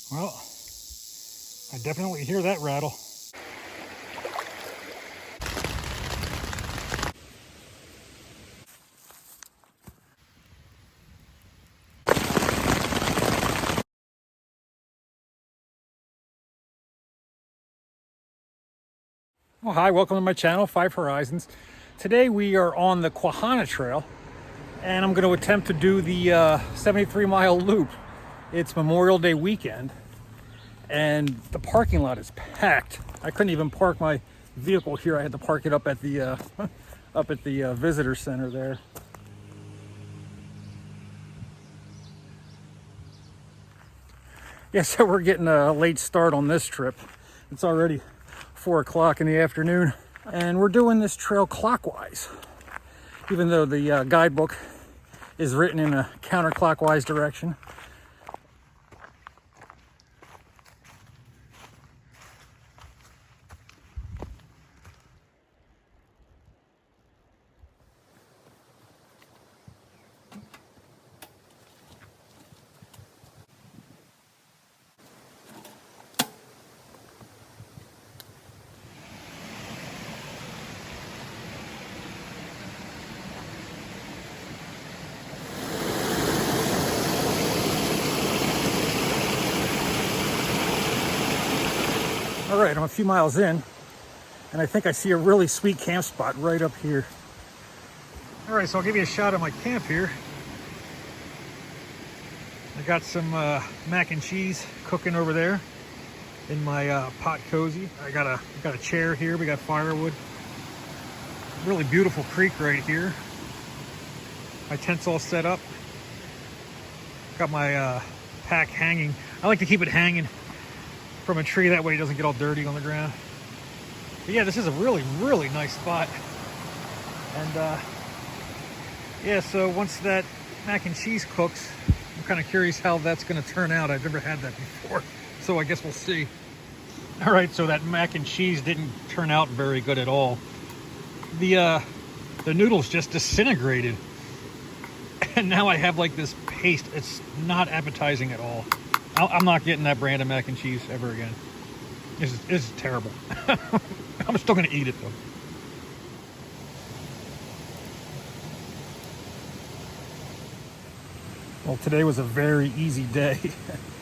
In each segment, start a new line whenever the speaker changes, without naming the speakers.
Well, I definitely hear that rattle. Well, hi, welcome to my channel, Five Horizons. Today we are on the Quehanna Trail, and I'm going to attempt to do the 73-mile loop. It's Memorial Day weekend, and the parking lot is packed. I couldn't even park my vehicle here. I had to park it up at the visitor center there. Yeah, so we're getting a late start on this trip. It's already 4 o'clock in the afternoon, and we're doing this trail clockwise, even though the guidebook is written in a counterclockwise direction. All right, I'm a few miles in, and I think I see a really sweet camp spot right up here. All right, so I'll give you a shot of my camp here. I got some mac and cheese cooking over there in my pot cozy. I got a chair here. We got firewood. Really beautiful creek right here. My tent's all set up. Got my pack hanging. I like to keep it hanging from a tree, that way it doesn't get all dirty on the ground. But yeah, this is a really, really nice spot. And yeah, so once that mac and cheese cooks, I'm kind of curious how that's going to turn out. I've never had that before, so I guess we'll see. All right, so that mac and cheese didn't turn out very good at all. The noodles just disintegrated, and now I have like this paste. It's not appetizing at all. I'm not getting that brand of mac and cheese ever again. This is terrible. I'm still gonna eat it though. Well, today was a very easy day.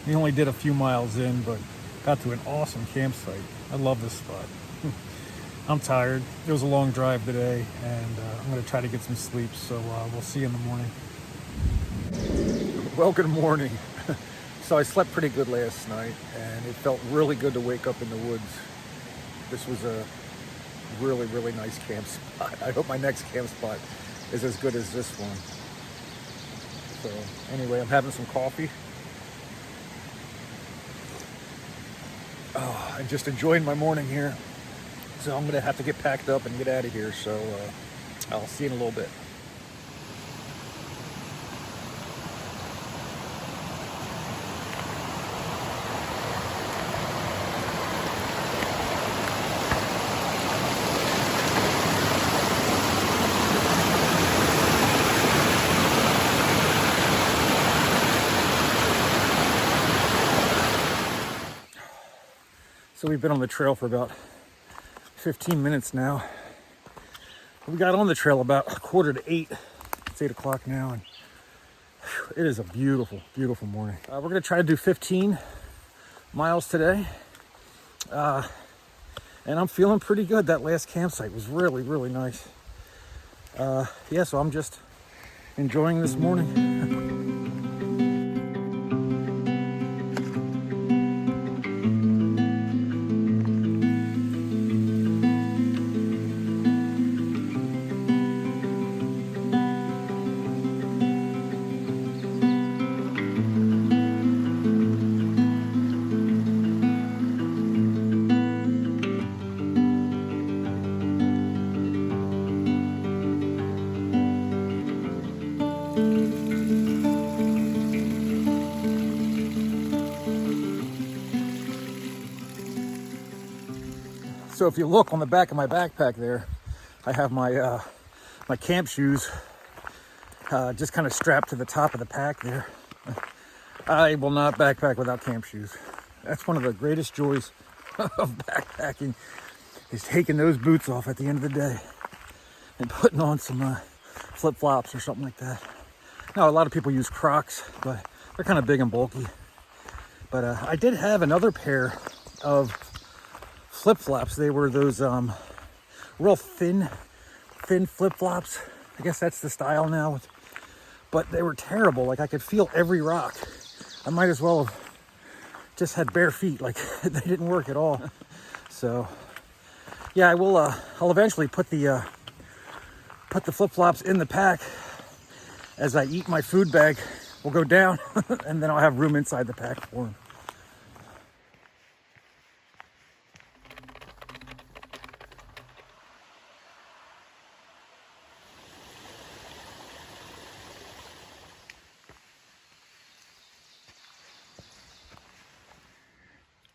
We only did a few miles in, but got to an awesome campsite. I love this spot. I'm tired. It was a long drive today, and I'm gonna try to get some sleep, so we'll see you in the morning. Well, good morning. So I slept pretty good last night, and it felt really good to wake up in the woods. This was a really, really nice camp spot. I hope my next camp spot is as good as this one. So anyway, I'm having some coffee. Oh, I'm just enjoying my morning here. So I'm gonna have to get packed up and get out of here. So I'll see you in a little bit. So we've been on the trail for about 15 minutes now. We got on the trail about 7:45. It's 8 o'clock now, and it is a beautiful, beautiful morning. We're gonna try to do 15 miles today. And I'm feeling pretty good. That last campsite was really, really nice. Yeah, so I'm just enjoying this morning. So if you look on the back of my backpack there, I have my my camp shoes just kind of strapped to the top of the pack there. I will not backpack without camp shoes. That's one of the greatest joys of backpacking, is taking those boots off at the end of the day and putting on some flip-flops or something like that. Now, a lot of people use Crocs, but they're kind of big and bulky. But I did have another pair of flip-flops. They were those real thin flip-flops. I guess that's the style now. But they were terrible. Like, I could feel every rock. I might as well have just had bare feet. Like, they didn't work at all. So yeah, I will I'll eventually put the flip-flops in the pack as I eat. My food bag will go down and then I'll have room inside the pack for them.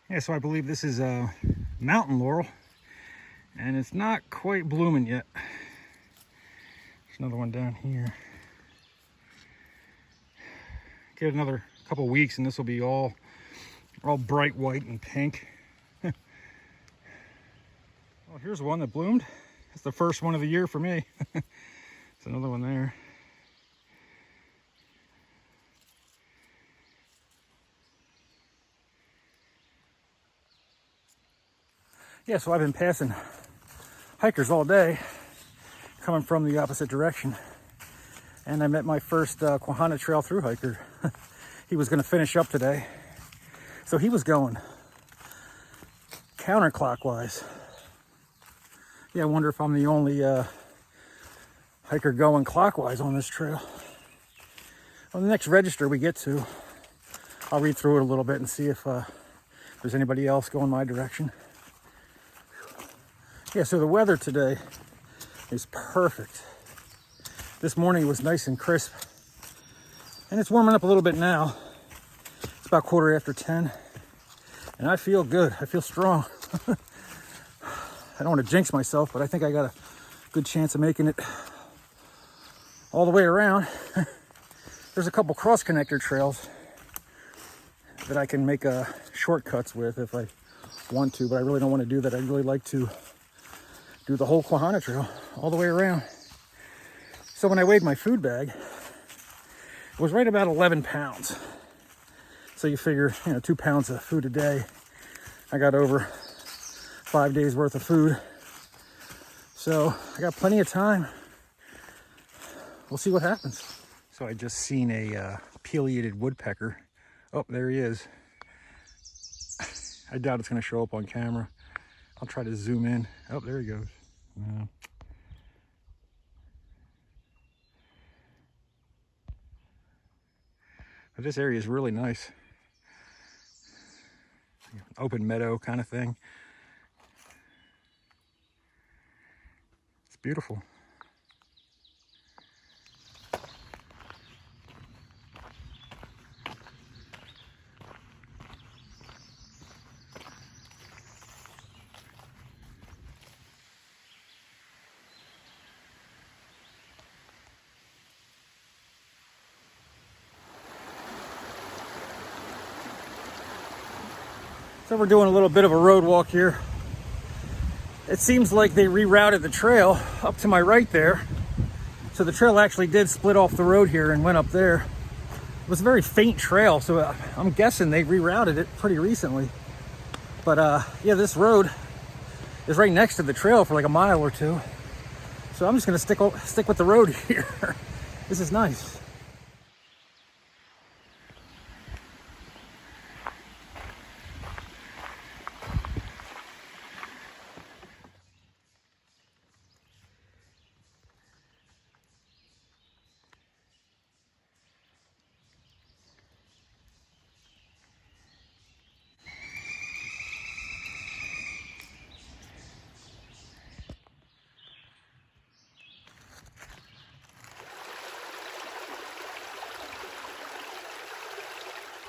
Yeah, so I believe this is a mountain laurel, and it's not quite blooming yet. There's another one down here. Give it another couple weeks and this will be all bright white and pink. Well, here's one that bloomed. It's the first one of the year for me. There's another one there. Yeah, so I've been passing hikers all day, coming from the opposite direction. And I met my first Quehanna Trail thru hiker. He was going to finish up today. So he was going counterclockwise. Yeah, I wonder if I'm the only hiker going clockwise on this trail. On the next register we get to, I'll read through it a little bit and see if there's anybody else going my direction. Yeah, so the weather today is perfect. This morning was nice and crisp. And it's warming up a little bit now. It's about 10:15. And I feel good. I feel strong. I don't want to jinx myself, but I think I got a good chance of making it all the way around. There's a couple cross connector trails that I can make shortcuts with if I want to, but I really don't want to do that. I'd really like to do the whole Quehanna Trail all the way around. So when I weighed my food bag, it was right about 11 pounds. So you figure, 2 pounds of food a day. I got over 5 days worth of food. So I got plenty of time. We'll see what happens. So I just seen a pileated woodpecker. Oh, there he is. I doubt it's gonna show up on camera. I'll try to zoom in. Oh, there he goes. Yeah. But this area is really nice. Open meadow kind of thing. It's beautiful. So we're doing a little bit of a road walk here. It seems like they rerouted the trail up to my right there. So the trail actually did split off the road here and went up there. It was a very faint trail, so I'm guessing they rerouted it pretty recently. But yeah, this road is right next to the trail for like a mile or two. So I'm just gonna stick with the road here. This is nice.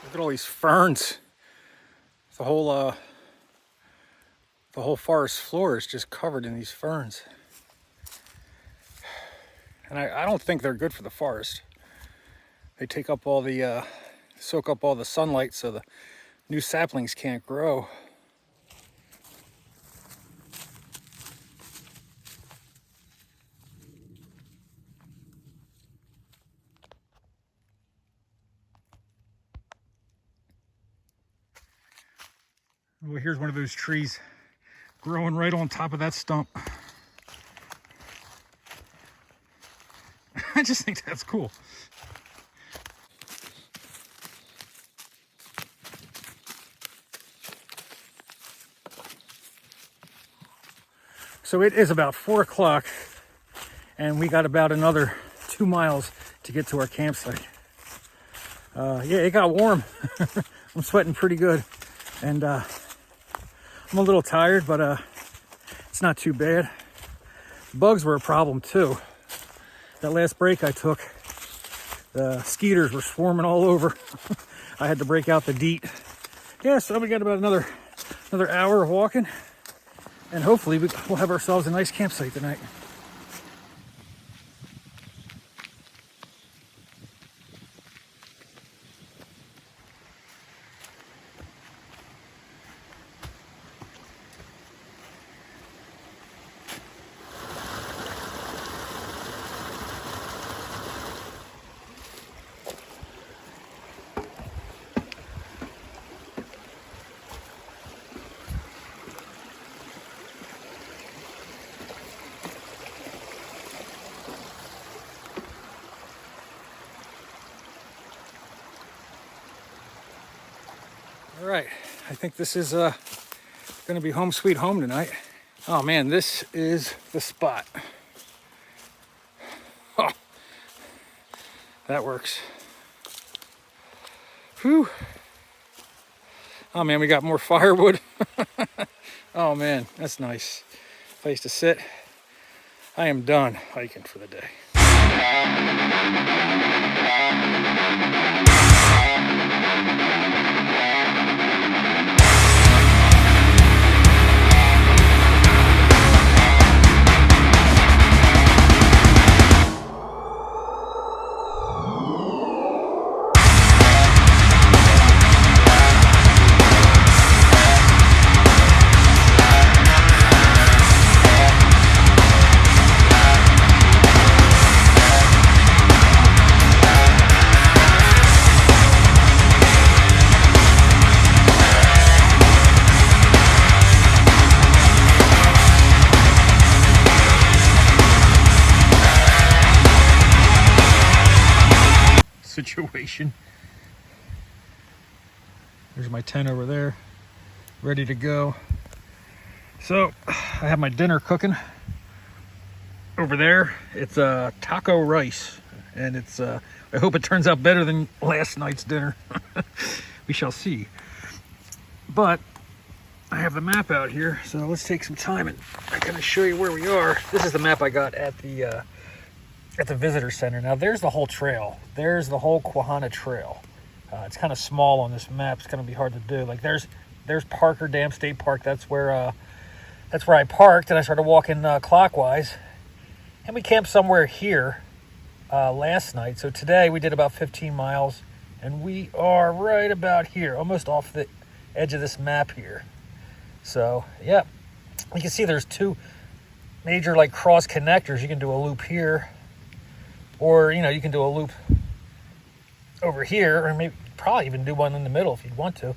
Look at all these ferns. The whole forest floor is just covered in these ferns. And I don't think they're good for the forest. They take up all the, soak up all the sunlight, so new saplings can't grow. Well, here's one of those trees growing right on top of that stump. I just think that's cool. So it is about 4 o'clock and we got about another 2 miles to get to our campsite. Yeah, it got warm. I'm sweating pretty good. And I'm a little tired, but it's not too bad. Bugs were a problem too. That last break I took, the skeeters were swarming all over. I had to break out the DEET. Yeah, so we got about another hour of walking, and hopefully we'll have ourselves a nice campsite tonight. All right, I think this is going to be home sweet home tonight. Oh man, this is the spot. Oh, that works. Whew. Oh man, we got more firewood. Oh man, that's nice. Place to sit. I am done hiking for the day. Situation. There's my tent over there, ready to go. So I have my dinner cooking over there. It's taco rice, and it's I hope it turns out better than last night's dinner. We shall see. But I have the map out here, so let's take some time and I'm gonna show you where we are. This is the map I got at the visitor center. Now there's the whole trail. There's the whole Quehanna Trail. It's kind of small on this map. It's going to be hard to do. Like there's Parker Dam State Park. That's where I parked, and I started walking clockwise. And we camped somewhere here last night. So today we did about 15 miles, and we are right about here, almost off the edge of this map here. So yeah, you can see there's two major like cross connectors. You can do a loop here, or you can do a loop over here, or maybe probably even do one in the middle if you'd want to.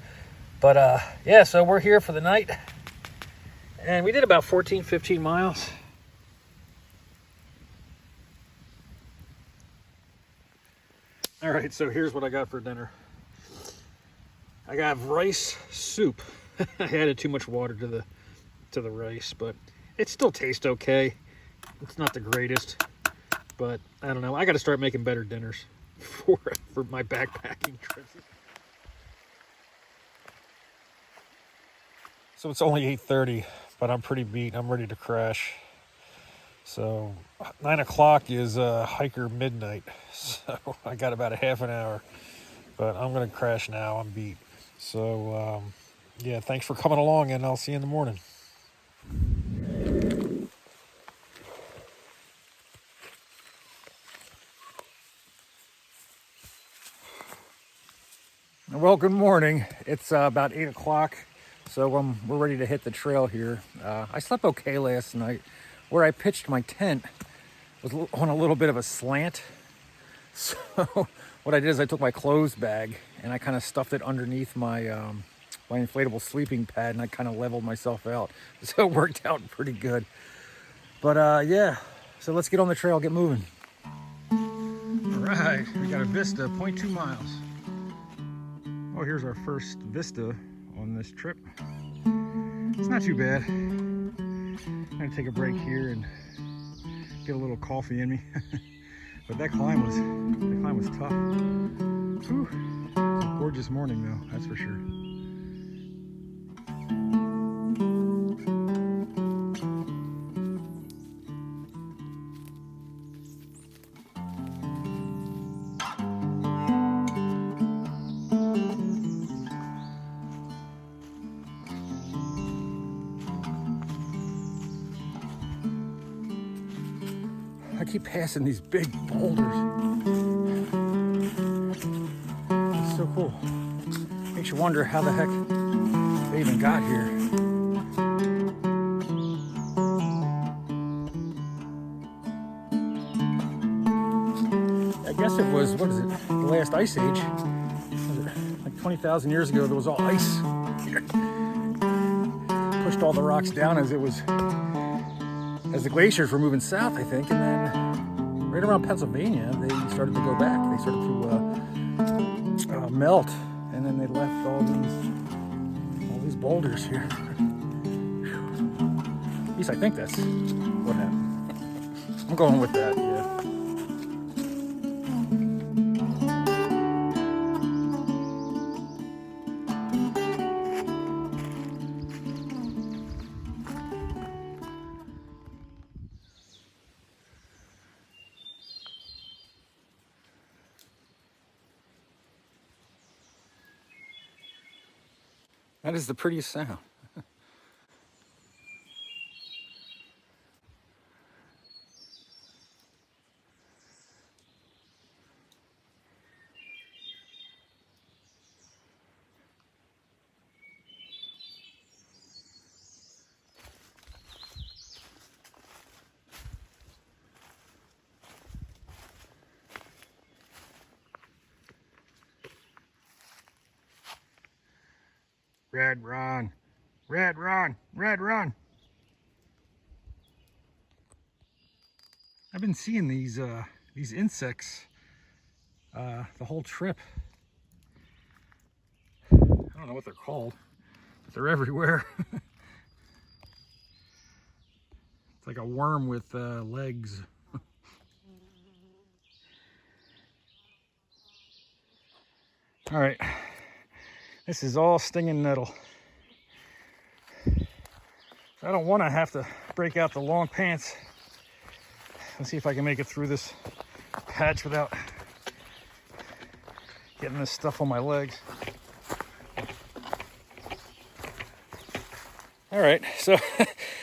But yeah, so we're here for the night, and we did about 15 miles. All right, so here's what I got for dinner. I got rice soup. I added too much water to the rice, but it still tastes okay. It's not the greatest, but I don't know. I got to start making better dinners for my backpacking trips. So it's only 8:30, but I'm pretty beat. I'm ready to crash. So 9 o'clock is hiker midnight. So I got about a half an hour, but I'm gonna crash now. I'm beat. So yeah, thanks for coming along, and I'll see you in the morning. Well, good morning. It's about 8 o'clock, so we're ready to hit the trail here. I slept okay last night. Where I pitched my tent was on a little bit of a slant. So what I did is I took my clothes bag and I kind of stuffed it underneath my my inflatable sleeping pad, and I kind of leveled myself out. So it worked out pretty good. But yeah, so let's get on the trail, get moving. All right, we got a vista, 0.2 miles. Oh, here's our first vista on this trip. It's not too bad. I'm gonna take a break here and get a little coffee in me. But that climb was tough. Whew. It's a gorgeous morning though, that's for sure. I keep passing these big boulders. It's so cool. Makes you wonder how the heck they even got here. I guess it was, what is it, the last ice age. Was it like 20,000 years ago, there was all ice here. Pushed all the rocks down as the glaciers were moving south, I think, and then right around Pennsylvania, they started to go back. They started to melt, and then they left all these boulders here. At least I think that's what happened. I'm going with that, yeah. That is the prettiest sound. Red run, red run, red run. I've been seeing these insects the whole trip. I don't know what they're called, but they're everywhere. It's like a worm with legs. All right, this is all stinging nettle. I don't want to have to break out the long pants. Let's see if I can make it through this patch without getting this stuff on my legs. All right, so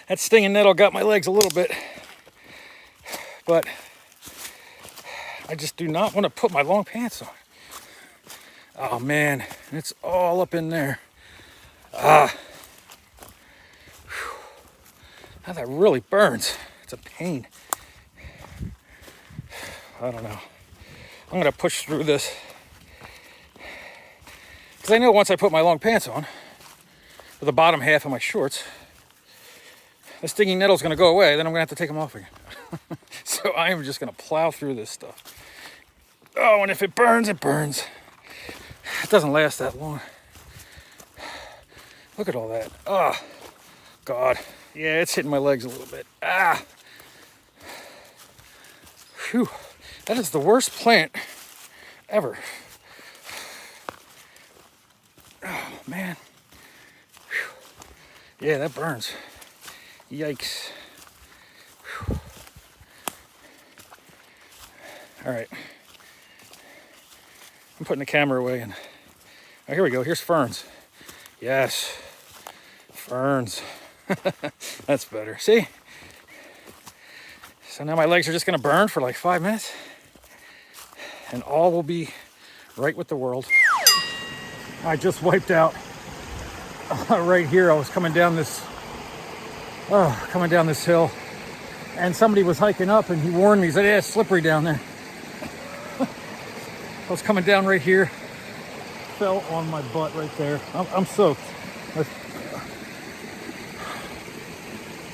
that stinging nettle got my legs a little bit, but I just do not want to put my long pants on. Oh man, it's all up in there. How that really burns. It's a pain. I don't know. I'm gonna push through this, because I know once I put my long pants on, or the bottom half of my shorts, the stinging nettle's gonna go away, then I'm gonna have to take them off again. So I am just gonna plow through this stuff. Oh, and if it burns, it burns. It doesn't last that long. Look at all that. Oh, God. Yeah, it's hitting my legs a little bit. Ah. Phew. That is the worst plant ever. Oh, man. Whew. Yeah, that burns. Yikes. Whew. All right. I'm putting the camera away, and oh, here we go. Here's ferns. Yes. Ferns. That's better. See? So now my legs are just going to burn for like 5 minutes, and all will be right with the world. I just wiped out right here. I was coming down this hill, and somebody was hiking up, and he warned me. He said, "Yeah, it's slippery down there." I was coming down right here, fell on my butt right there. I'm soaked.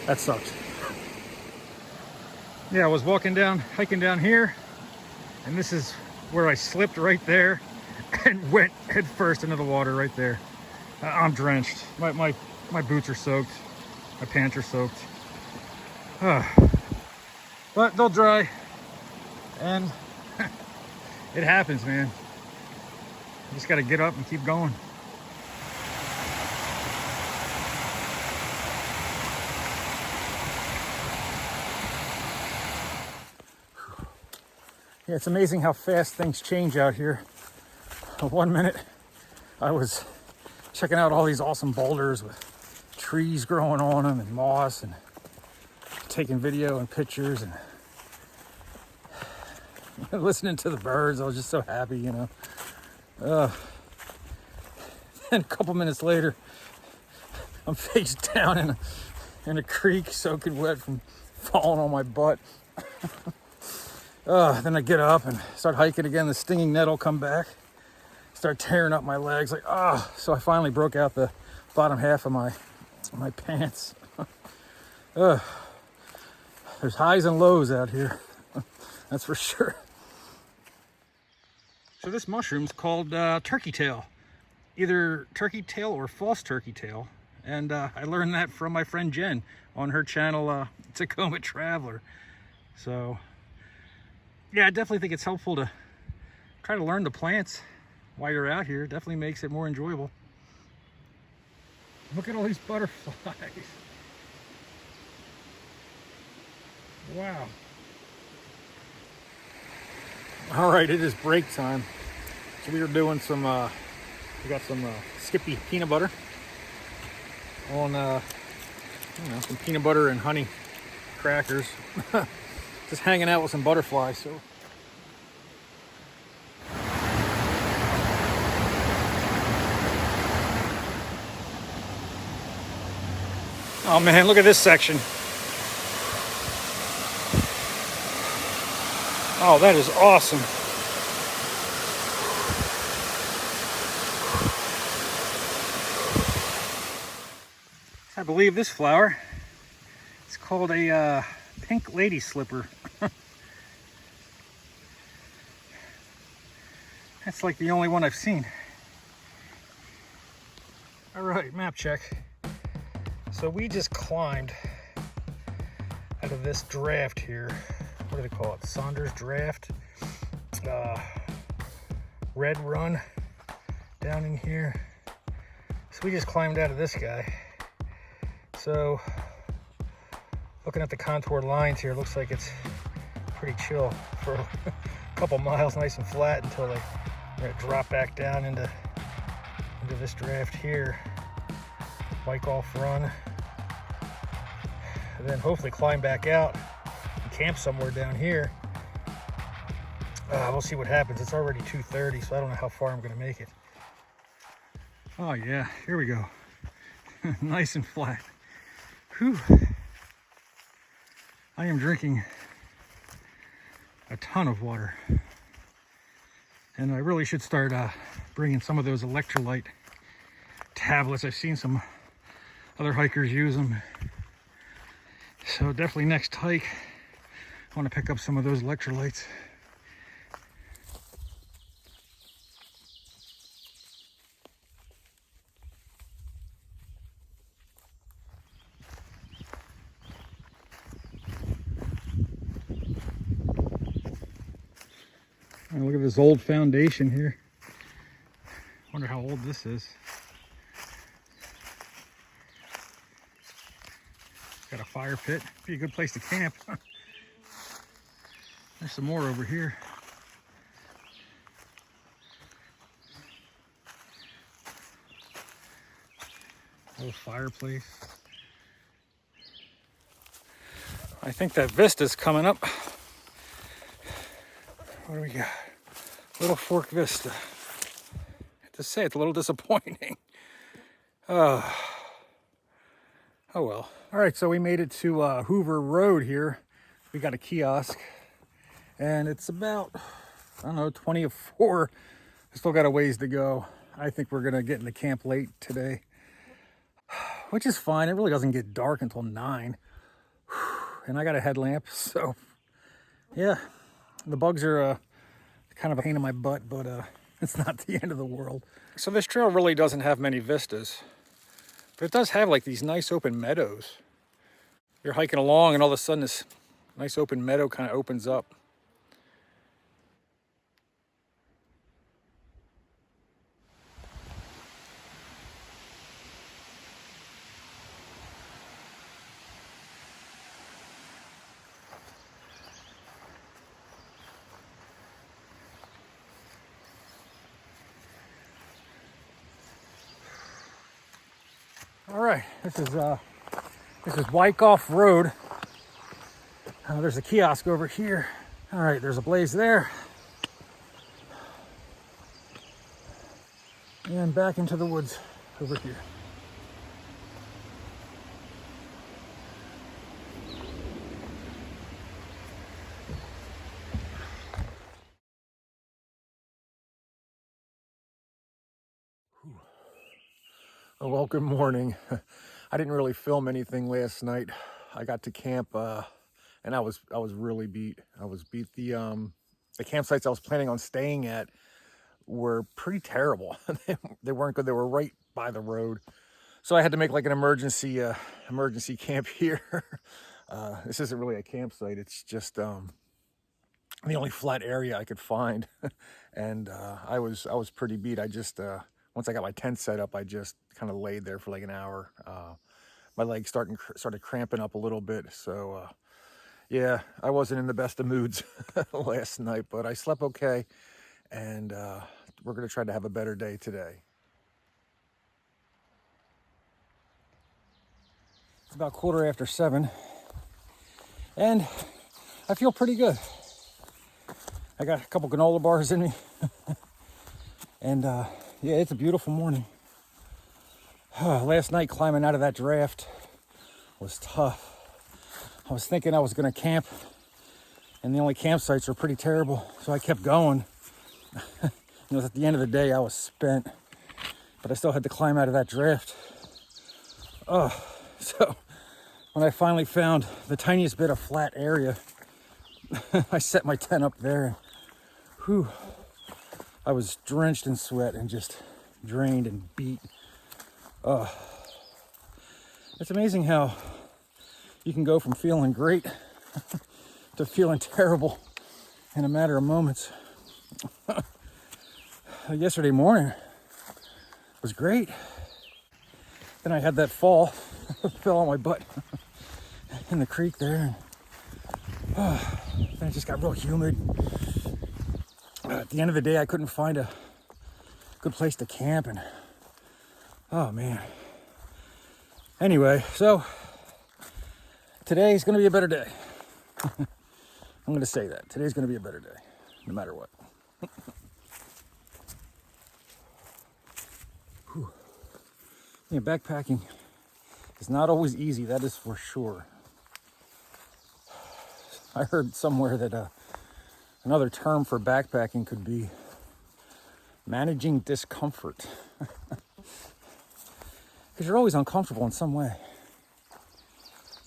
That sucks. Yeah, I was hiking down here, and this is where I slipped right there and went head first into the water right there. I'm drenched. My boots are soaked. My pants are soaked. But they'll dry, and it happens, man. You just got to get up and keep going. Yeah, it's amazing how fast things change out here. 1 minute, I was checking out all these awesome boulders with trees growing on them and moss, and taking video and pictures and listening to the birds. I was just so happy, you know. And a couple minutes later, I'm face down in a creek, soaking wet from falling on my butt. Then I get up and start hiking again. The stinging net will come back, start tearing up my legs. So I finally broke out the bottom half of my pants. There's highs and lows out here, that's for sure. So this mushroom's called turkey tail, either turkey tail or false turkey tail, and I learned that from my friend Jen on her channel, Tacoma Traveler. So yeah, I definitely think it's helpful to try to learn the plants while you're out here. It definitely makes it more enjoyable. Look at all these butterflies. Wow. All right, it is break time. So we are doing some, we got some Skippy peanut butter on, some peanut butter and honey crackers. Just hanging out with some butterflies. So oh man, look at this section. Oh, that is awesome. I believe this flower is called a pink lady slipper. That's like the only one I've seen. All right, map check. So we just climbed out of this draft here. What do they call it? Saunders Draft. Red Run down in here. So we just climbed out of this guy. So looking at the contour lines here, looks like it's pretty chill for a couple miles, nice and flat, until they're gonna drop back down into this draft here. Bike off run. And then hopefully climb back out and camp somewhere down here. We'll see what happens. It's already 2:30, so I don't know how far I'm gonna make it. Oh yeah, here we go. Nice and flat. Whew. I am drinking a ton of water, and I really should start bringing some of those electrolyte tablets. I've seen some other hikers use them, so definitely next hike I want to pick up some of those electrolytes. Oh, look at this old foundation here. Wonder how old this is. Got a fire pit. Be a good place to camp. There's some more over here. Little fireplace. I think that vista's coming up. What do we got? Little Fork Vista. to say. It's a little disappointing. Oh well. All right, so we made it to Hoover Road here. We got a kiosk, and it's about, I don't know, 20 of 4. Still got a ways to go. I think we're gonna get into camp late today, which is fine. It really doesn't get dark until 9. And I got a headlamp, so yeah. The bugs are kind of a pain in my butt, but it's not the end of the world. So this trail really doesn't have many vistas, but it does have like these nice open meadows. You're hiking along and all of a sudden this nice open meadow kind of opens up. All right, this is Wyckoff Road. There's a kiosk over here. All right, there's a blaze there. And back into the woods over here. Oh, well, good morning. I didn't really film anything last night. I got to camp and I was really beat. I was beat. The campsites I was planning on staying at were pretty terrible. They weren't good. They were right by the road. So I had to make like an emergency camp here. This isn't really a campsite. It's just the only flat area I could find. And I was pretty beat. I just once I got my tent set up, I just kind of laid there for like an hour. My legs started cramping up a little bit. So yeah, I wasn't in the best of moods last night, but I slept okay. And we're gonna try to have a better day today. It's about 7:15, and I feel pretty good. I got a couple granola bars in me, and yeah, it's a beautiful morning. Last night climbing out of that draft was tough. I was thinking I was gonna camp, and the only campsites were pretty terrible, so I kept going. At the end of the day, I was spent, but I still had to climb out of that draft. So when I finally found the tiniest bit of flat area, I set my tent up there, and whew, I was drenched in sweat and just drained and beat. It's amazing how you can go from feeling great to feeling terrible in a matter of moments. Yesterday morning was great. Then I had that fall, fell on my butt in the creek there. And, then it just got real humid. At the end of the day, I couldn't find a good place to camp, and oh man. Anyway, so today's gonna be a better day. I'm gonna say that. Today's gonna be a better day, no matter what. Yeah, backpacking is not always easy, that is for sure. I heard somewhere that another term for backpacking could be managing discomfort. Because you're always uncomfortable in some way.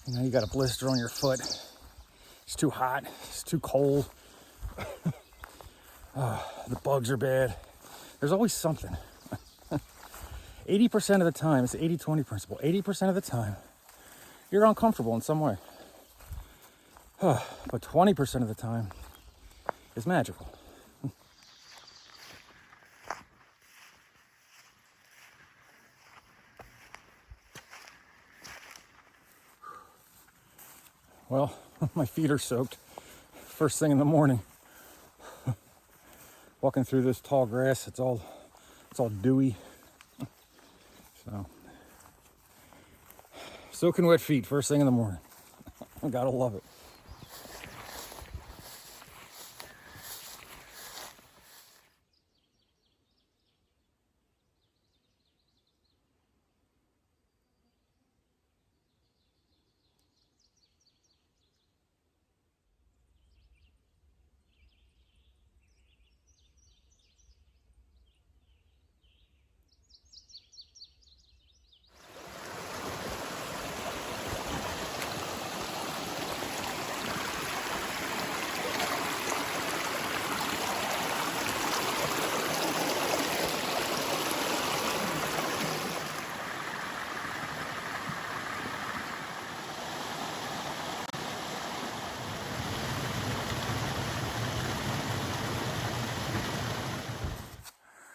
You got a blister on your foot. It's too hot. It's too cold. The bugs are bad. There's always something. 80% of the time, it's the 80-20 principle. 80% of the time, you're uncomfortable in some way. But 20% of the time is magical. Well, my feet are soaked. First thing in the morning. Walking through this tall grass, it's all dewy. So, soaking wet feet first thing in the morning. I gotta love it.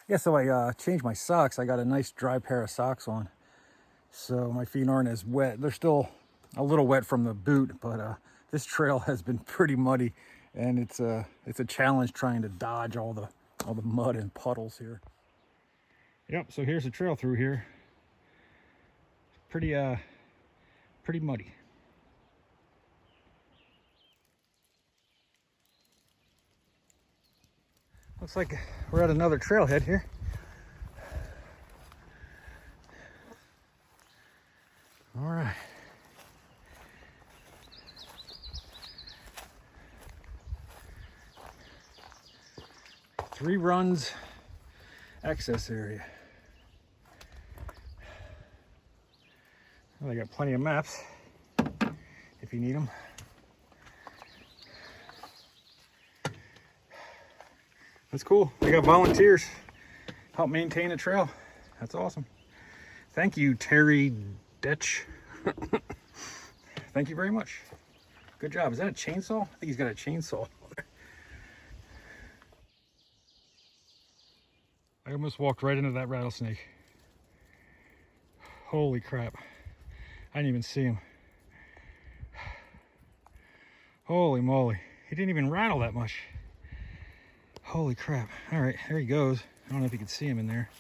Yeah, so I changed my socks. I got a nice dry pair of socks on, so my feet aren't as wet. They're still a little wet from the boot, but this trail has been pretty muddy, and it's a challenge trying to dodge all the mud and puddles here. Yep, so here's the trail through here. Pretty muddy. Looks like we're at another trailhead here. All right. Three runs, access area. Well, they got plenty of maps if you need them. That's cool. They got volunteers help maintain the trail. That's awesome. Thank you, Terry Detch. Thank you very much. Good job. Is that a chainsaw? I think he's got a chainsaw. I almost walked right into that rattlesnake. Holy crap. I didn't even see him. Holy moly. He didn't even rattle that much. Holy crap. All right, there he goes. I don't know if you can see him in there.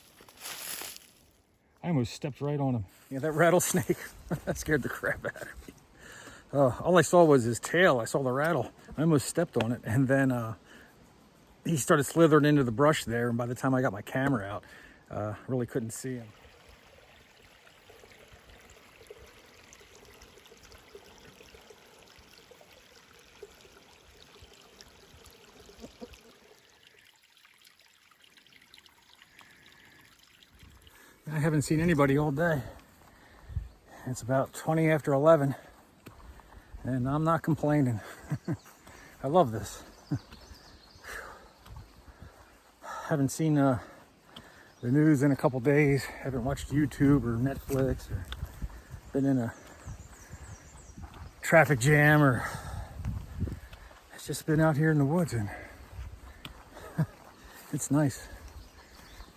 I almost stepped right on him. Yeah, that rattlesnake, that scared the crap out of me. All I saw was his tail. I saw the rattle. I almost stepped on it, and then he started slithering into the brush there, and by the time I got my camera out, really couldn't see him. I haven't seen anybody all day. It's about 20 after 11, and I'm not complaining. I love this. Haven't seen the news in a couple days. Haven't watched YouTube or Netflix or been in a traffic jam, or it's just been out here in the woods, and it's nice.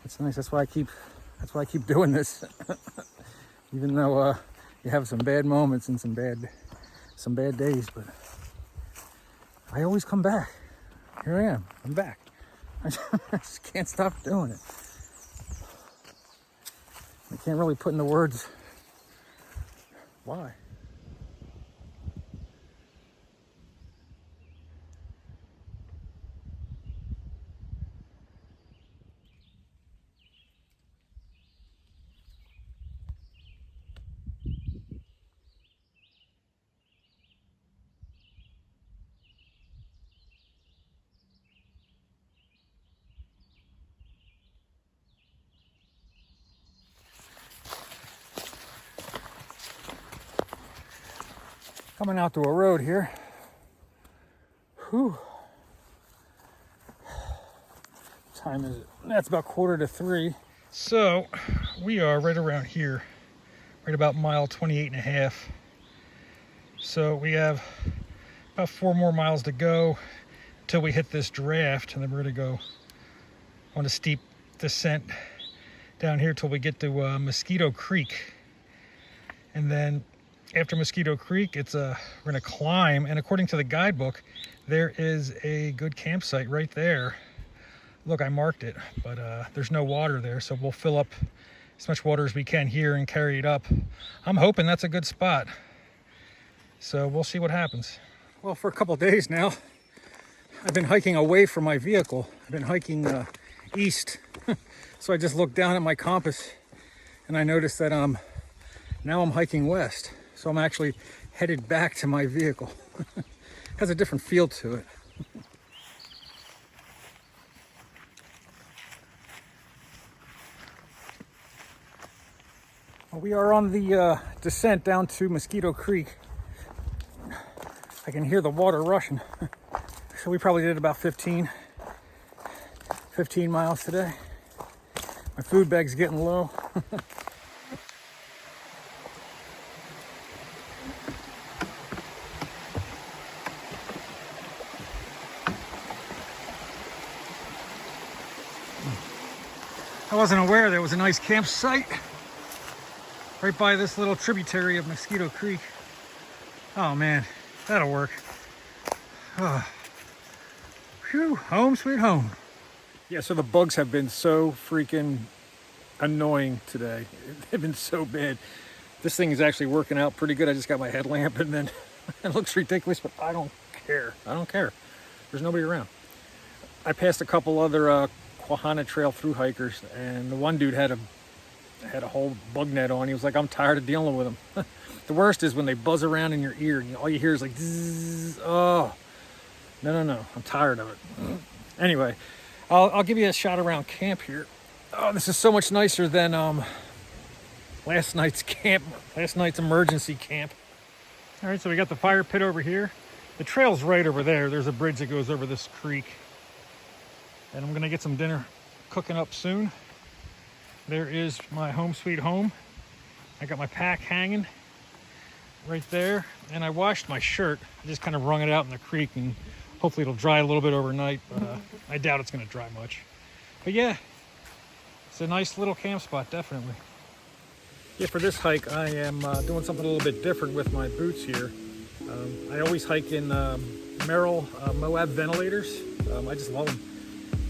It's nice. That's why I keep doing this. Even though you have some bad moments and some bad days, but I always come back. Here I am. I'm back. I just can't stop doing it. I can't really put into words why. Coming out to a road here. Whew. What time is it? That's about 2:45. So we are right around here, right about mile 28.5. So we have about 4 more miles to go until we hit this draft, and then we're gonna go on a steep descent down here till we get to Mosquito Creek. And then after Mosquito Creek, we're gonna climb, and according to the guidebook, there is a good campsite right there. Look, I marked it, but there's no water there, so we'll fill up as much water as we can here and carry it up. I'm hoping that's a good spot, so we'll see what happens. Well, for a couple days now, I've been hiking away from my vehicle. I've been hiking east. So I just looked down at my compass, and I noticed that now I'm hiking west. So I'm actually headed back to my vehicle. Has a different feel to it. Well, we are on the descent down to Mosquito Creek. I can hear the water rushing. So we probably did about 15 miles today. My food bag's getting low. wasn't aware there was a nice campsite right by this little tributary of Mosquito Creek. Oh man, that'll work. Oh. Phew, home sweet home. Yeah, so the bugs have been so freaking annoying today. They've been so bad. This thing is actually working out pretty good. I just got my headlamp and then it looks ridiculous, but I don't care. I don't care. There's nobody around. I passed a couple other Quehanna Trail thru hikers, and the one dude had a whole bug net on. He was like, I'm tired of dealing with them. The worst is when they buzz around in your ear and all you hear is like, zzz, oh, no, I'm tired of it. Anyway, I'll give you a shot around camp here. Oh, this is so much nicer than last night's emergency camp. All right, so we got the fire pit over here. The trail's right over there. There's a bridge that goes over this creek. And I'm gonna get some dinner cooking up soon. There is my home sweet home. I got my pack hanging right there. And I washed my shirt. I just kind of wrung it out in the creek and hopefully it'll dry a little bit overnight, but I doubt it's gonna dry much. But yeah, it's a nice little camp spot, definitely. Yeah, for this hike, I am doing something a little bit different with my boots here. I always hike in Merrill Moab ventilators. I just love them.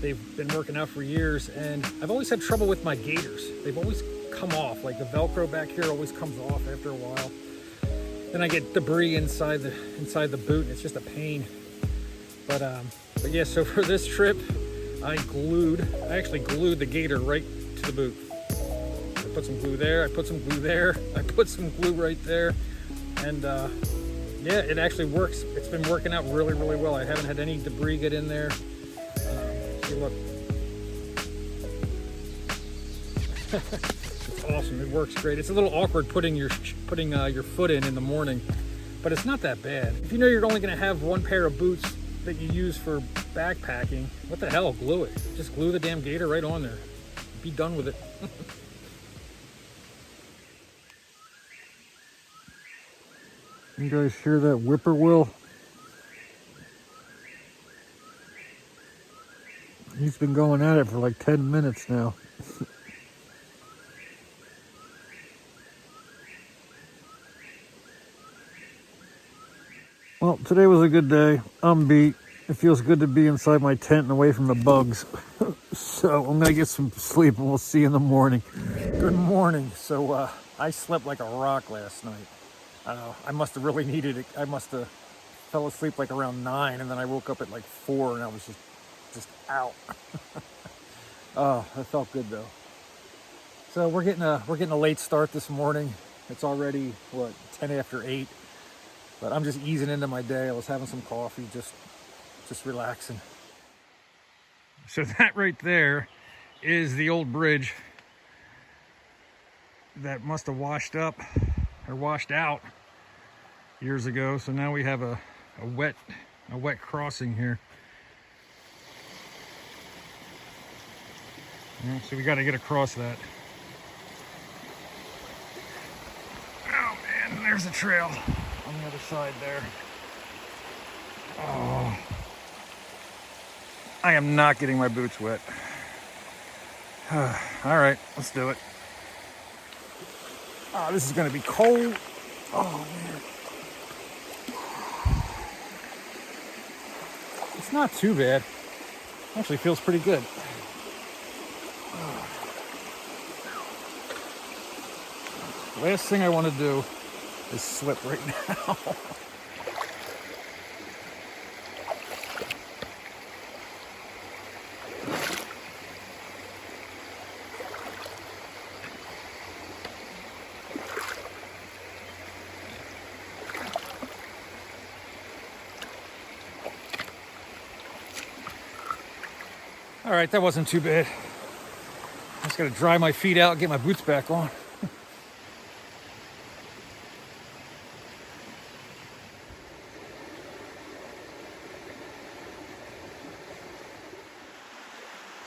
They've been working out for years, and I've always had trouble with my gaiters. They've always come off, like the Velcro back here always comes off after a while. Then I get debris inside the boot, and it's just a pain. But yeah, so for this trip, I actually glued the gaiter right to the boot. I put some glue there, I put some glue there, I put some glue right there, and yeah, it actually works. It's been working out really, really well. I haven't had any debris get in there. See, look. It's awesome. It works great. It's a little awkward putting your foot in the morning, but it's not that bad. If you know you're only going to have one pair of boots that you use for backpacking, what the hell? Glue it. Just glue the damn gaiter right on there. Be done with it. You guys hear that whippoorwill? He's been going at it for like 10 minutes now. Well, today was a good day. I'm beat. It feels good to be inside my tent and away from the bugs. So I'm gonna get some sleep and we'll see you in the morning. Good morning. So I slept like a rock last night. I must have really needed it. I must have fell asleep like around 9 and then I woke up at like 4 and I was just out. Oh, that felt good though. So we're getting a late start this morning. It's already what, 10 after 8. But I'm just easing into my day. I was having some coffee, just relaxing. So that right there is the old bridge that must have washed up or washed out years ago. So now we have a wet crossing here. Yeah, so we got to get across that. Oh man, there's a trail on the other side there. Oh, I am not getting my boots wet. All right, let's do it. Oh, this is going to be cold. Oh man. It's not too bad. Actually feels pretty good. Last thing I want to do is slip right now. All right, that wasn't too bad. I just gotta dry my feet out and get my boots back on.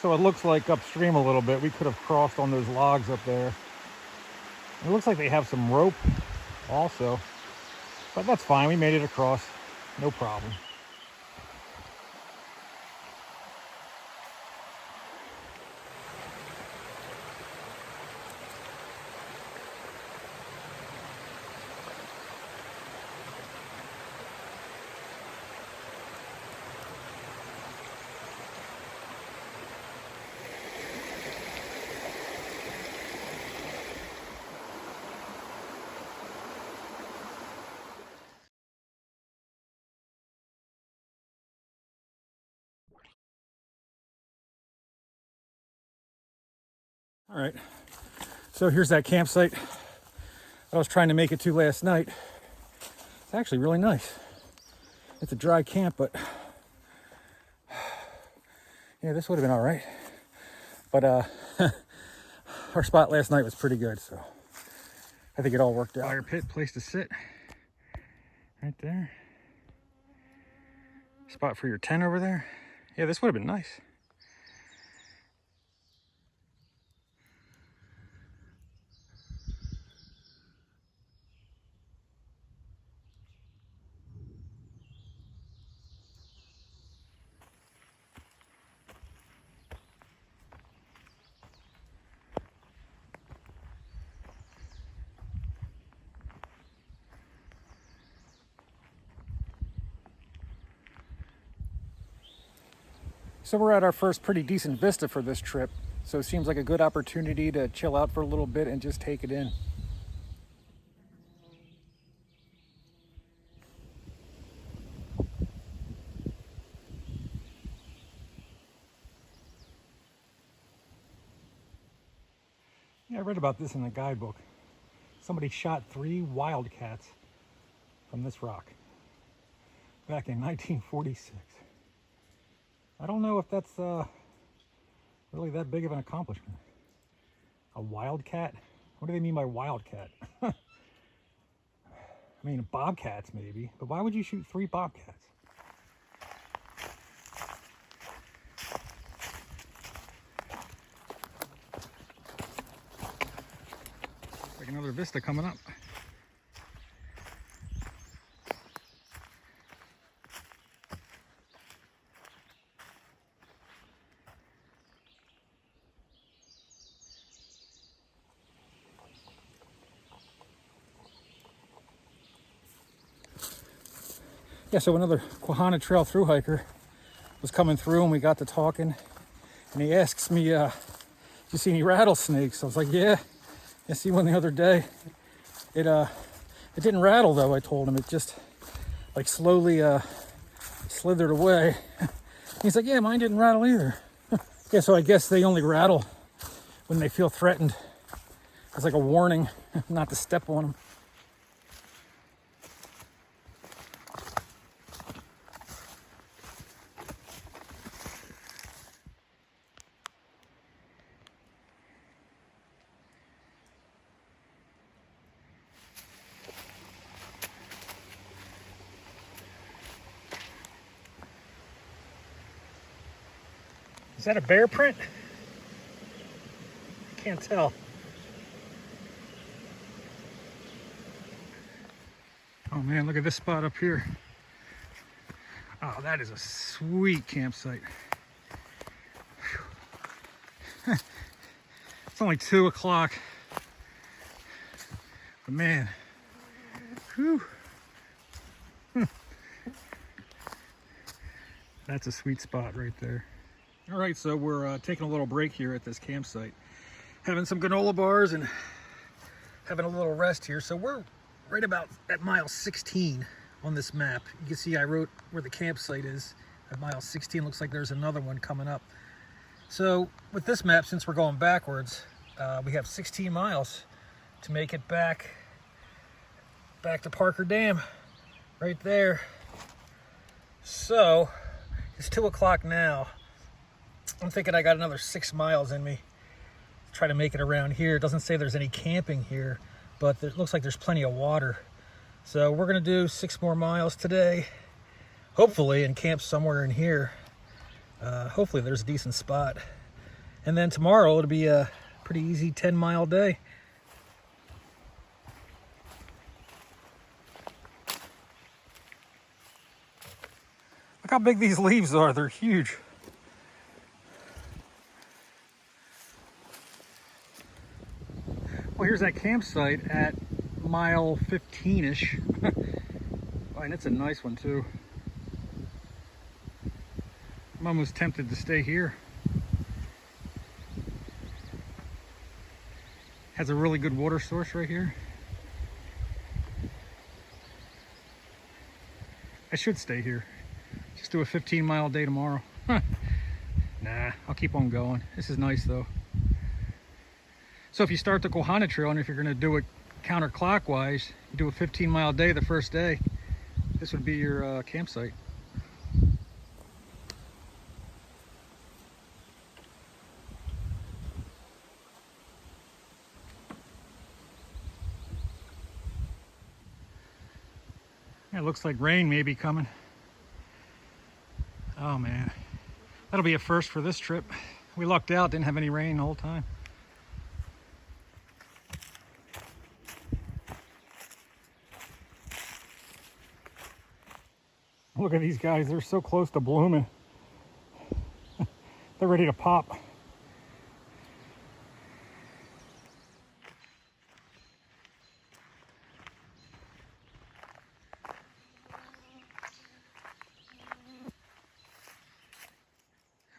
So it looks like upstream a little bit, we could have crossed on those logs up there. It looks like they have some rope also, but that's fine. We made it across, no problem. All right, so here's that campsite I was trying to make it to last night. It's actually really nice. It's a dry camp, but yeah, this would have been all right. But our spot last night was pretty good, so I think it all worked out. Fire pit, place to sit, right there. Spot for your tent over there. Yeah, this would have been nice. So we're at our first pretty decent vista for this trip. So it seems like a good opportunity to chill out for a little bit and just take it in. Yeah, I read about this in the guidebook. Somebody shot 3 wildcats from this rock back in 1946. I don't know if that's really that big of an accomplishment. A wildcat? What do they mean by wildcat? I mean, bobcats maybe, but why would you shoot 3 bobcats? Like another vista coming up. Yeah, so another Quehanna Trail thru hiker was coming through and we got to talking, and he asks me, "Do you see any rattlesnakes?" I was like, "Yeah, I see one the other day. It didn't rattle though," I told him. It just like slowly slithered away. He's like, "Yeah, mine didn't rattle either." Yeah, so I guess they only rattle when they feel threatened. It's like a warning not to step on them. Is that a bear print? Can't tell. Oh man, look at this spot up here. Oh, that is a sweet campsite. It's only 2 o'clock. But man, whew. That's a sweet spot right there. All right, so we're taking a little break here at this campsite, having some granola bars and having a little rest here. So we're right about at mile 16 on this map. You can see I wrote where the campsite is at mile 16. Looks like there's another one coming up. So with this map, since we're going backwards, we have 16 miles to make it back to Parker Dam, right there. So it's 2 o'clock now. I'm thinking I got another 6 miles in me. Try to make it around here. It doesn't say there's any camping here, but it looks like there's plenty of water. So we're gonna do 6 more miles today, hopefully, and camp somewhere in here. Hopefully there's a decent spot. And then tomorrow it'll be a pretty easy 10-mile day. Look how big these leaves are, they're huge. Well, here's that campsite at mile 15-ish. Oh, and it's a nice one too. I'm almost tempted to stay here. Has a really good water source right here. I should stay here. Just do a 15-mile day tomorrow. Nah, I'll keep on going. This is nice though. So if you start the Quehanna Trail, and if you're going to do it counterclockwise, you do a 15-mile day the first day, this would be your campsite. It looks like rain may be coming. Oh man, that'll be a first for this trip. We lucked out, didn't have any rain the whole time. Look at these guys, they're so close to blooming. They're ready to pop.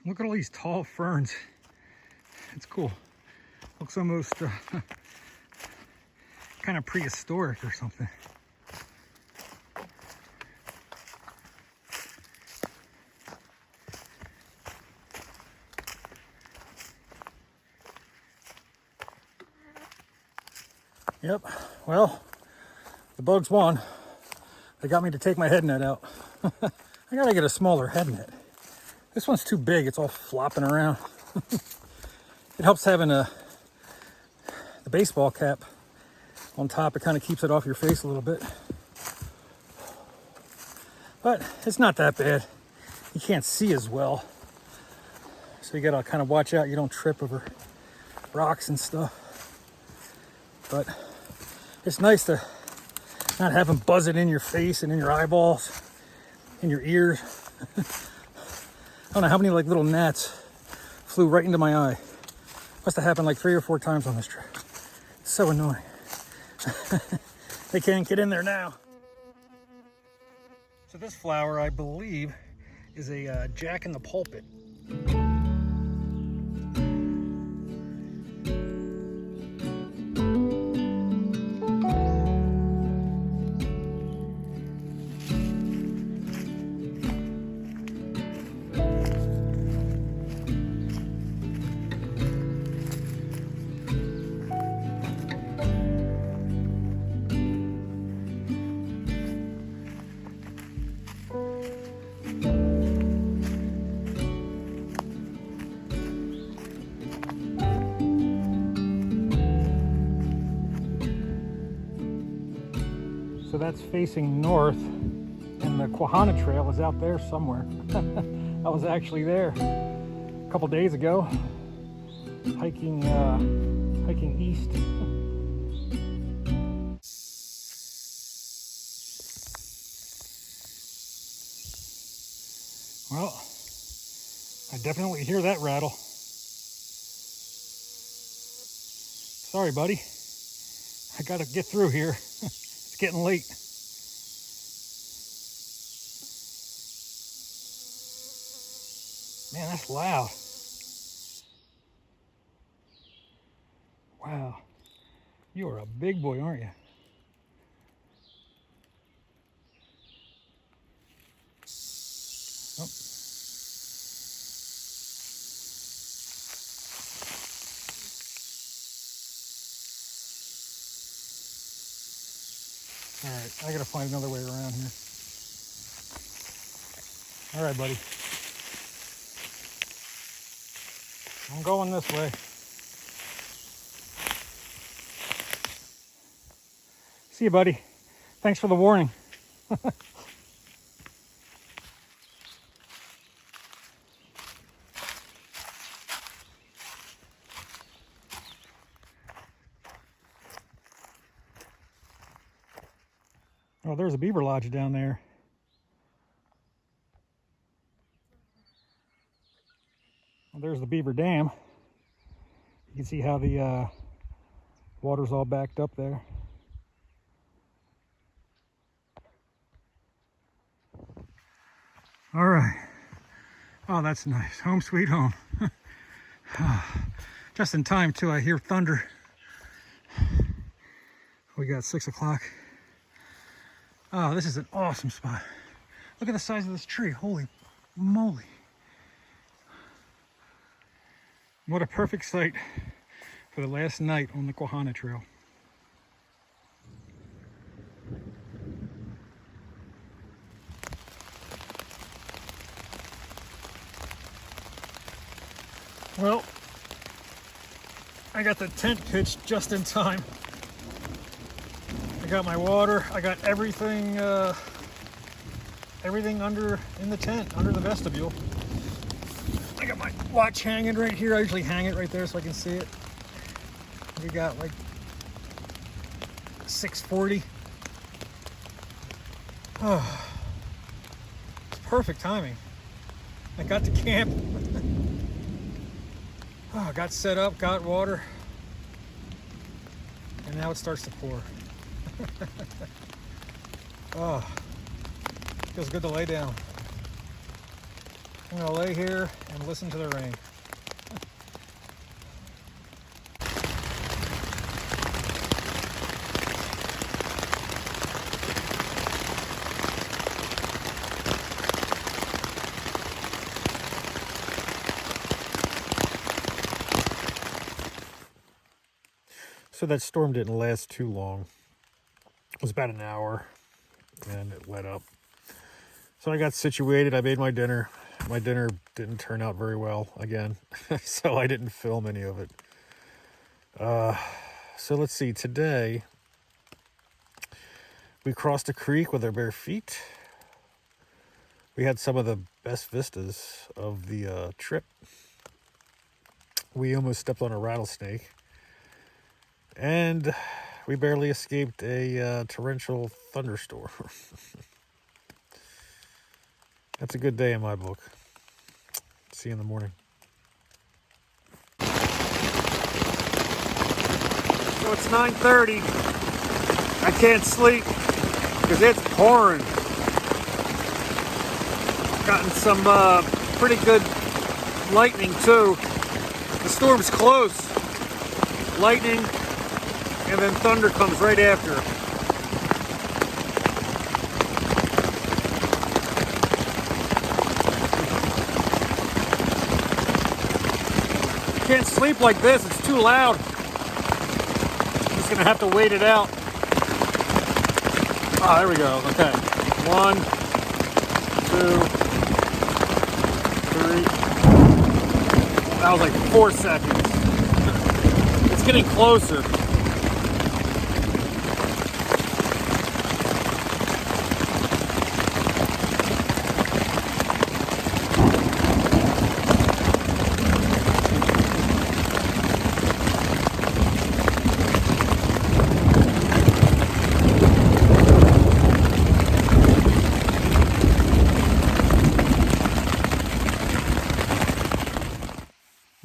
Look at all these tall ferns. It's cool. Looks almost kind of prehistoric or something. Yep, well, the bugs won. They got me to take my head net out. I gotta get a smaller head net. This one's too big, it's all flopping around. It helps having the baseball cap on top. It kind of keeps it off your face a little bit. But it's not that bad. You can't see as well. So you gotta kind of watch out you don't trip over rocks and stuff. But it's nice to not have them buzzing in your face and in your eyeballs, in your ears. I don't know how many like little gnats flew right into my eye. Must have happened like 3 or 4 times on this trip. It's so annoying. They can't get in there now. So this flower, I believe, is a jack in the pulpit. So that's facing north, and the Quehanna Trail is out there somewhere. I was actually there a couple days ago, hiking east. Well, I definitely hear that rattle. Sorry, buddy. I gotta get through here. It's getting late. Man, that's loud. Wow. You are a big boy, aren't you? Oh. All right, I gotta find another way around here. All right, buddy. I'm going this way. See you, buddy. Thanks for the warning. Oh, there's a beaver lodge down there. Well, there's the beaver dam. You can see how the water's all backed up there. All right. Oh, that's nice. Home sweet home. Just in time too, I hear thunder. We got 6 o'clock. Oh, this is an awesome spot. Look at the size of this tree. Holy moly. What a perfect site for the last night on the Quehanna Trail. Well, I got the tent pitched just in time. I got my water. I got everything under in the tent, under the vestibule. I got my watch hanging right here. I usually hang it right there so I can see it. We got like 6:40. Oh, it's perfect timing. I got to camp. Oh, got set up, got water, and now it starts to pour. Oh, feels good to lay down. I'm gonna lay here and listen to the rain. So that storm didn't last too long. It was about an hour and it let up. So I got situated. I made my dinner. My dinner didn't turn out very well again, so I didn't film any of it. So let's see. Today, we crossed a creek with our bare feet. We had some of the best vistas of the trip. We almost stepped on a rattlesnake. And we barely escaped a torrential thunderstorm. That's a good day in my book. See you in the morning. So it's 9:30. I can't sleep because it's pouring. Gotten some pretty good lightning too. The storm's close. Lightning, and then thunder comes right after. Can't sleep like this, it's too loud. I'm just gonna have to wait it out. Ah, there we go, okay. 1, 2, 3. That was like 4 seconds. It's getting closer.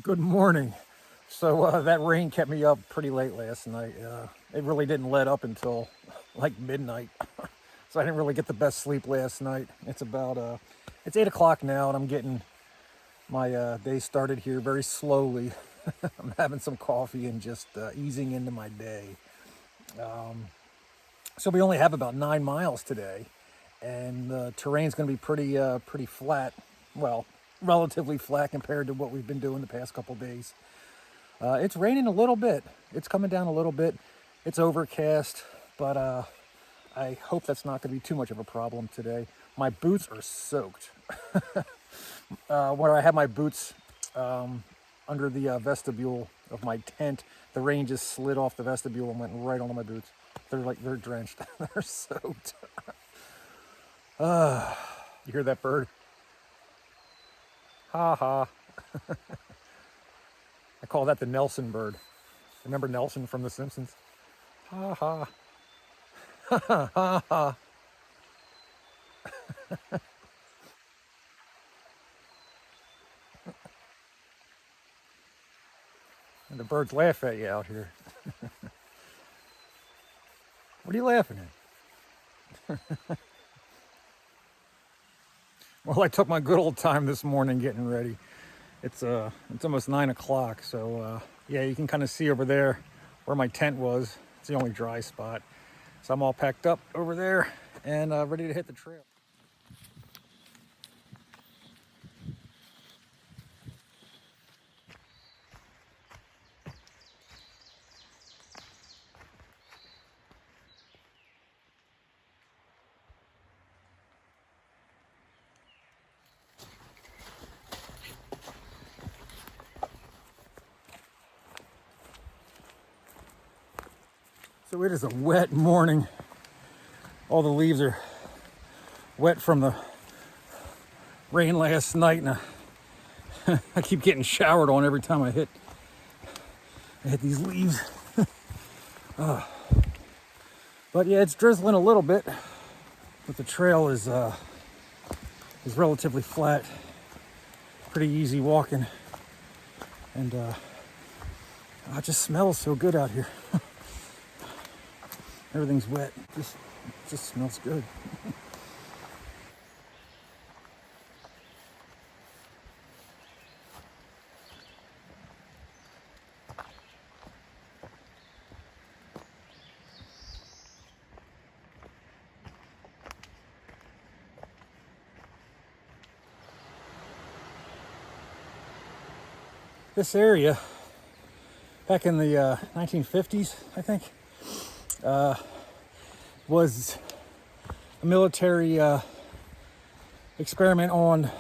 Good morning. So that rain kept me up pretty late last night. It really didn't let up until like midnight. So I didn't really get the best sleep last night. It's about, it's 8 o'clock now and I'm getting my day started here very slowly. I'm having some coffee and just easing into my day. So we only have about 9 miles today and the terrain's going to be pretty flat. Well, relatively flat compared to what we've been doing the past couple days. It's raining a little bit. It's coming down a little bit. It's overcast, but I hope that's not going to be too much of a problem today. My boots are soaked. Where I have my boots under the vestibule of my tent, the rain just slid off the vestibule and went right onto my boots. They're drenched. They're soaked. You hear that bird? Ha ha. I call that the Nelson bird. Remember Nelson from The Simpsons? Ha ha. Ha ha ha ha. And the birds laugh at you out here. What are you laughing at? Well, I took my good old time this morning getting ready. It's almost 9 o'clock, so yeah, you can kind of see over there where my tent was. It's the only dry spot. So I'm all packed up over there and ready to hit the trail. So it is a wet morning. All the leaves are wet from the rain last night, and I keep getting showered on every time I hit these leaves. But yeah, it's drizzling a little bit, but the trail is relatively flat, pretty easy walking, and it just smells so good out here. Everything's wet. Just smells good. This area, back in the 1950s, I think, was a military experiment on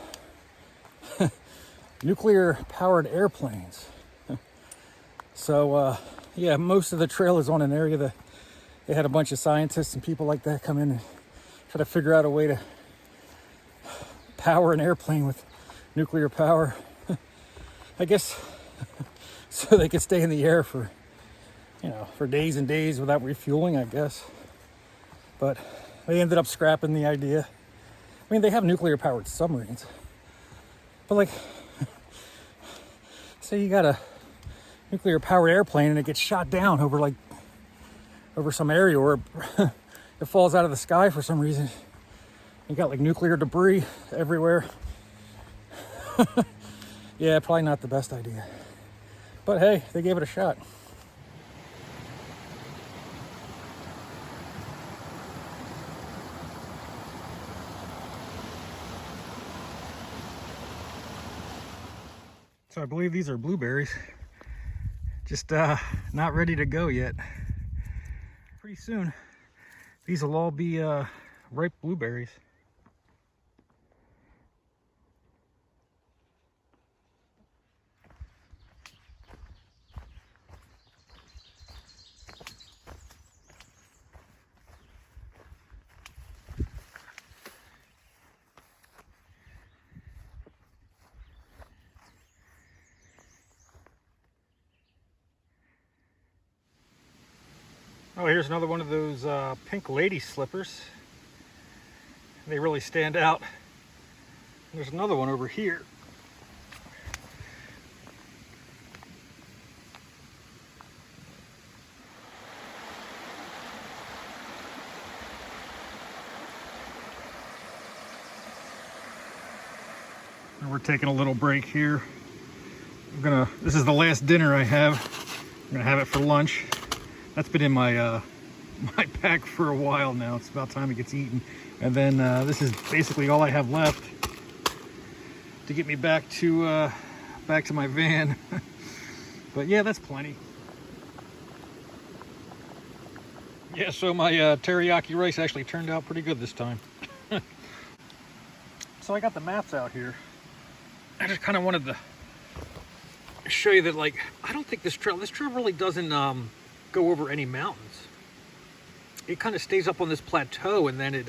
nuclear-powered airplanes. So, yeah, most of the trail is on an area that they had a bunch of scientists and people like that come in and try to figure out a way to power an airplane with nuclear power. I guess so they could stay in the air for, for days and days without refueling, I guess. But they ended up scrapping the idea. I mean, they have nuclear-powered submarines. But, like, say you got a nuclear-powered airplane and it gets shot down over some area, or it falls out of the sky for some reason. You got, like, nuclear debris everywhere. Yeah, probably not the best idea. But hey, they gave it a shot. So I believe these are blueberries. Just not ready to go yet. Pretty soon, these will all be ripe blueberries. Oh, here's another one of those pink lady slippers. They really stand out. There's another one over here. And we're taking a little break here. This is the last dinner I have. I'm gonna have it for lunch. That's been in my my pack for a while now. It's about time it gets eaten. And then this is basically all I have left to get me back to my van. But yeah, that's plenty. Yeah, so my teriyaki rice actually turned out pretty good this time. So I got the maps out here. I just kind of wanted to show you that, like, I don't think this trail really doesn't go over any mountains. It kind of stays up on this plateau, and then it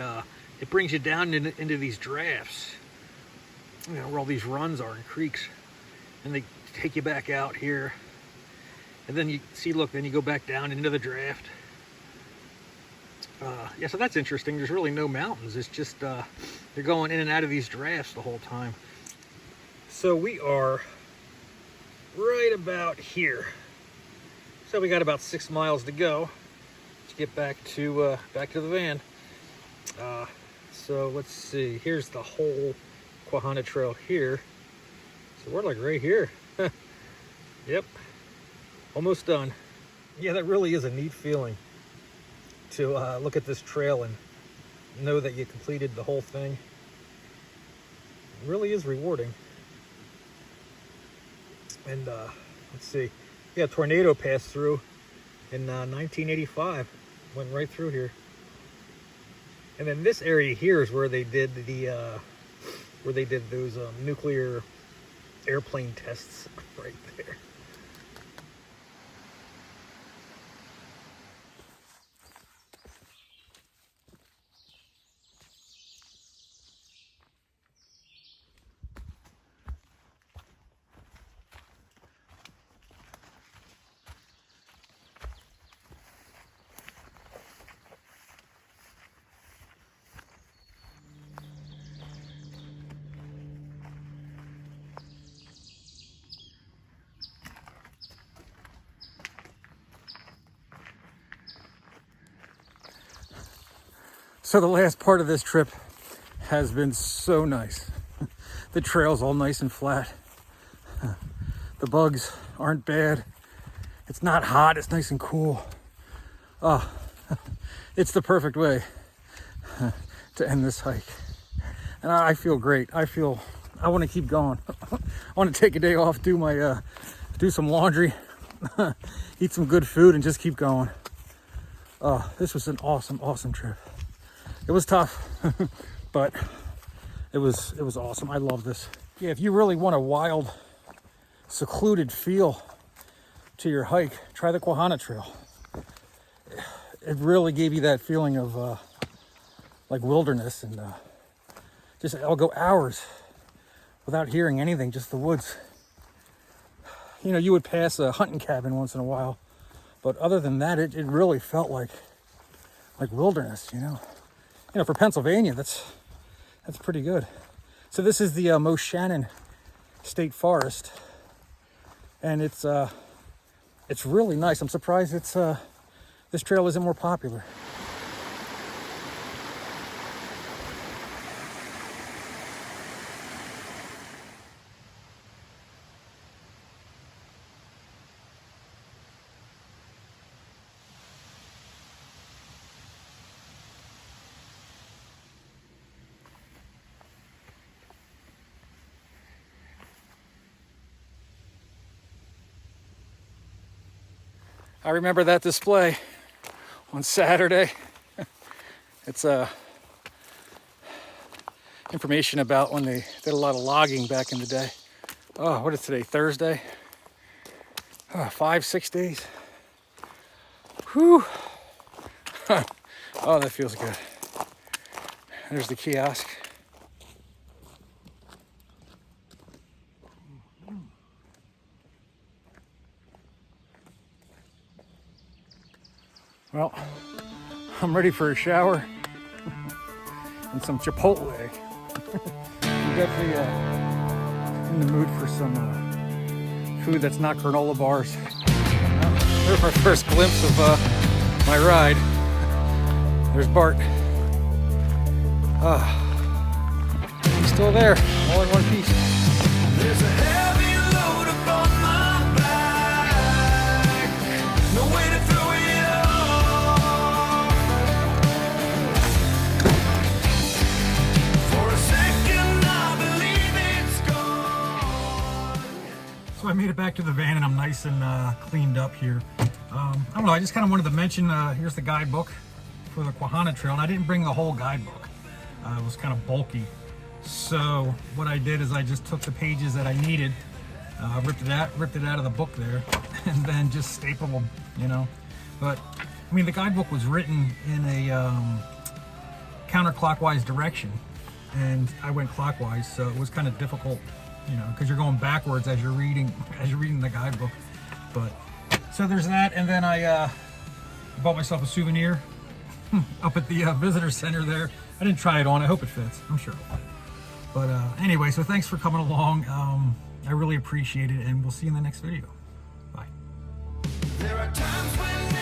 brings you down into these drafts, where all these runs are and creeks, and they take you back out here, and then you see, look, then you go back down into the draft. Yeah, so that's interesting. There's really no mountains. It's just you're going in and out of these drafts the whole time. So we are right about here. So we got about 6 miles to go to get back to the van. So let's see. Here's the whole Quehanna Trail here. So we're like right here. Yep, almost done. Yeah, that really is a neat feeling to look at this trail and know that you completed the whole thing. It really is rewarding. And let's see. Yeah, a tornado passed through in 1985. Went right through here. And then this area here is where they did those nuclear airplane tests right there. So the last part of this trip has been so nice. The trail's all nice and flat. The bugs aren't bad. It's not hot, it's nice and cool. Oh, it's the perfect way to end this hike. And I feel great. I want to keep going. I want to take a day off, do some laundry, eat some good food, and just keep going. This was an awesome trip. It was tough, but it was awesome. I love this. Yeah, if you really want a wild, secluded feel to your hike, try the Quehanna Trail. It really gave you that feeling of like wilderness, and just I'll go hours without hearing anything, just the woods. You know, you would pass a hunting cabin once in a while, but other than that, it really felt like wilderness. You know, for Pennsylvania, that's pretty good. So this is the Moshannon State Forest, and it's really nice. I'm surprised this trail isn't more popular. I remember that display on Saturday. It's information about when they did a lot of logging back in the day. Oh, what is today? Thursday? 5-6 days. Whew. Oh, that feels good. There's the kiosk. Well, I'm ready for a shower and some Chipotle. I'm definitely in the mood for some food that's not granola bars. There's my first glimpse of my ride. There's Bart. He's still there, all in one piece. There's a heavy load upon my back. No way to throw it off. For a second, I believe it's gone. So I made it back to the van, and I'm nice and cleaned up here. I don't know, I just kind of wanted to mention, here's the guidebook for the Quehanna Trail, and I didn't bring the whole guidebook. It was kind of bulky. So what I did is I just took the pages that I needed, ripped it out of the book there, and then just stapled them, you know. But I mean, the guidebook was written in a counterclockwise direction, and I went clockwise, so it was kind of difficult, you know, because you're going backwards as you're reading the guidebook. But so there's that, and then I bought myself a souvenir up at the visitor center there. I didn't try it on. I hope it fits. I'm sure it will. But anyway, so thanks for coming along. I really appreciate it, and we'll see you in the next video. Bye. There are times when